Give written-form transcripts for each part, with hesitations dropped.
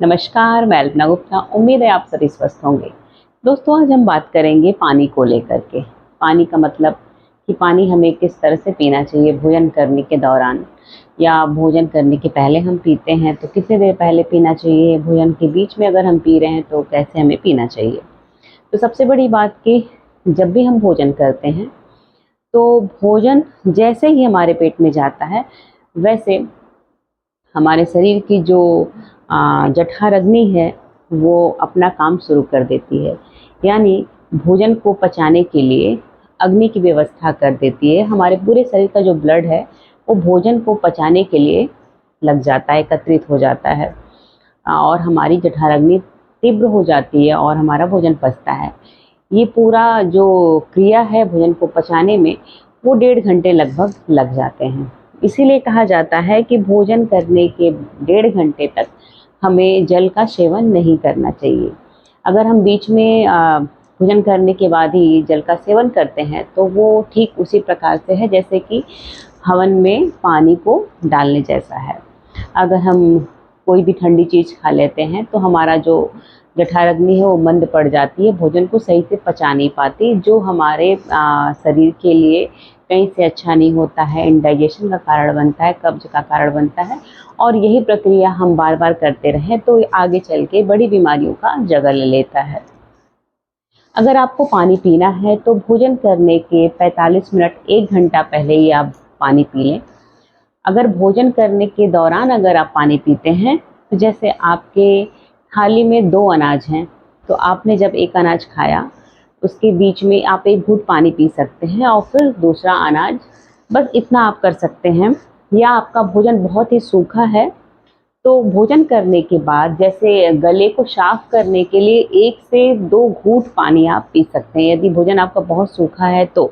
नमस्कार, मैं अल्पना गुप्ता। उम्मीद है आप सभी स्वस्थ होंगे। दोस्तों, आज हम बात करेंगे पानी को लेकर के। पानी का मतलब कि पानी हमें किस तरह से पीना चाहिए भोजन करने के दौरान या भोजन करने के पहले हम पीते हैं तो कितनी देर पहले पीना चाहिए, भोजन के बीच में अगर हम पी रहे हैं तो कैसे हमें पीना चाहिए। तो सबसे बड़ी बात कि जब भी हम भोजन करते हैं तो भोजन जैसे ही हमारे पेट में जाता है वैसे हमारे शरीर की जो जठराग्नि है वो अपना काम शुरू कर देती है। यानी भोजन को पचाने के लिए अग्नि की व्यवस्था कर देती है। हमारे पूरे शरीर का जो ब्लड है वो भोजन को पचाने के लिए लग जाता है, एकत्रित हो जाता है और हमारी जठराग्नि तीव्र हो जाती है और हमारा भोजन पचता है। ये पूरा जो क्रिया है भोजन को पचाने में वो 1.5 घंटे लगभग लग जाते हैं। इसीलिए कहा जाता है कि भोजन करने के 1.5 घंटे तक हमें जल का सेवन नहीं करना चाहिए। अगर हम बीच में भोजन करने के बाद ही जल का सेवन करते हैं तो वो ठीक उसी प्रकार से है जैसे कि हवन में पानी को डालने जैसा है। अगर हम कोई भी ठंडी चीज़ खा लेते हैं तो हमारा जो जठराग्नि है वो मंद पड़ जाती है, भोजन को सही से पचा नहीं पाती, जो हमारे शरीर के लिए कहीं से अच्छा नहीं होता है, इंडाइजेशन का कारण बनता है, कब्ज का कारण बनता है। और यही प्रक्रिया हम बार बार करते रहें तो आगे चल के बड़ी बीमारियों का जगह ले लेता है। अगर आपको पानी पीना है तो भोजन करने के 45 मिनट 1 घंटा पहले ही आप पानी पी लें। अगर भोजन करने के दौरान अगर आप पानी पीते हैं तो जैसे आपके थाली में 2 अनाज हैं तो आपने जब एक अनाज खाया उसके बीच में आप एक घूंट पानी पी सकते हैं और फिर दूसरा अनाज, बस इतना आप कर सकते हैं। या आपका भोजन बहुत ही सूखा है तो भोजन करने के बाद जैसे गले को साफ करने के लिए 1 से 2 घूंट पानी आप पी सकते हैं, यदि भोजन आपका बहुत सूखा है तो।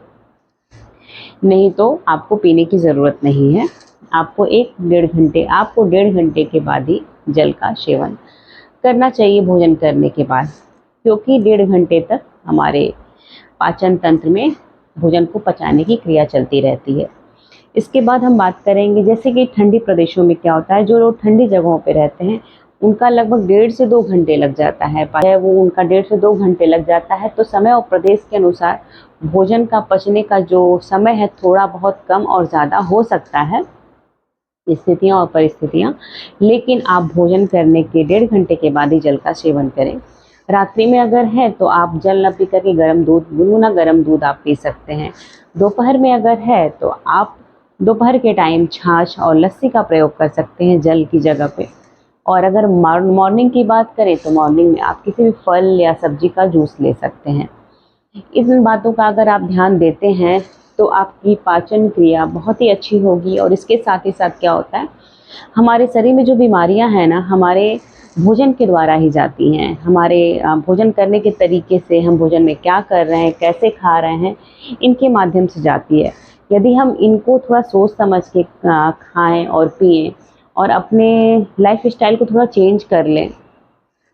नहीं तो आपको पीने की ज़रूरत नहीं है। आपको 1-1.5 घंटे के बाद ही जल का सेवन करना चाहिए भोजन करने के बाद, क्योंकि 1.5 घंटे तक हमारे पाचन तंत्र में भोजन को पचाने की क्रिया चलती रहती है। इसके बाद हम बात करेंगे जैसे कि ठंडी प्रदेशों में क्या होता है, जो लोग ठंडी जगहों पे रहते हैं उनका लगभग 1.5 से 2 घंटे लग जाता है, वो उनका 1.5 से 2 घंटे लग जाता है। तो समय और प्रदेश के अनुसार भोजन का पचने का जो समय है थोड़ा बहुत कम और ज़्यादा हो सकता है, स्थितियाँ और परिस्थितियाँ। लेकिन आप भोजन करने के 1.5 घंटे के बाद ही जल का सेवन करें। रात्रि में अगर है तो आप जल न पी करके गुनगुना गर्म दूध आप पी सकते हैं। दोपहर में अगर है तो आप दोपहर के टाइम छाछ और लस्सी का प्रयोग कर सकते हैं जल की जगह पे। और अगर मॉर्निंग की बात करें तो मॉर्निंग में आप किसी भी फल या सब्जी का जूस ले सकते हैं। इन बातों का अगर आप ध्यान देते हैं तो आपकी पाचन क्रिया बहुत ही अच्छी होगी। और इसके साथ ही साथ क्या होता है, हमारे शरीर में जो बीमारियां हैं ना, हमारे भोजन के द्वारा ही जाती हैं। हमारे भोजन करने के तरीके से, हम भोजन में क्या कर रहे हैं, कैसे खा रहे हैं, इनके माध्यम से जाती है। यदि हम इनको थोड़ा सोच समझ के खाएं और पिएं और अपने लाइफ स्टाइल को थोड़ा चेंज कर लें,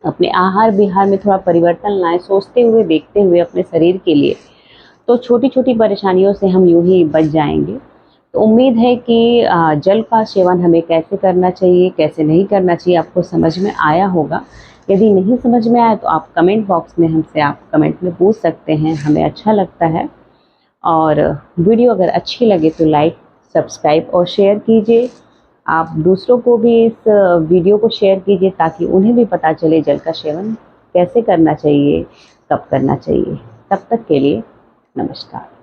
अपने आहार विहार में थोड़ा परिवर्तन लाएं, सोचते हुए देखते हुए अपने शरीर के लिए, तो छोटी छोटी परेशानियों से हम यूं ही बच जाएंगे। तो उम्मीद है कि जल का सेवन हमें कैसे करना चाहिए, कैसे नहीं करना चाहिए, आपको समझ में आया होगा। यदि नहीं समझ में आया तो आप कमेंट बॉक्स में हमसे आप कमेंट में पूछ सकते हैं, हमें अच्छा लगता है। और वीडियो अगर अच्छी लगे तो लाइक, सब्सक्राइब और शेयर कीजिए। आप दूसरों को भी इस वीडियो को शेयर कीजिए ताकि उन्हें भी पता चले जल का सेवन कैसे करना चाहिए, कब करना चाहिए। तब तक के लिए नमस्कार।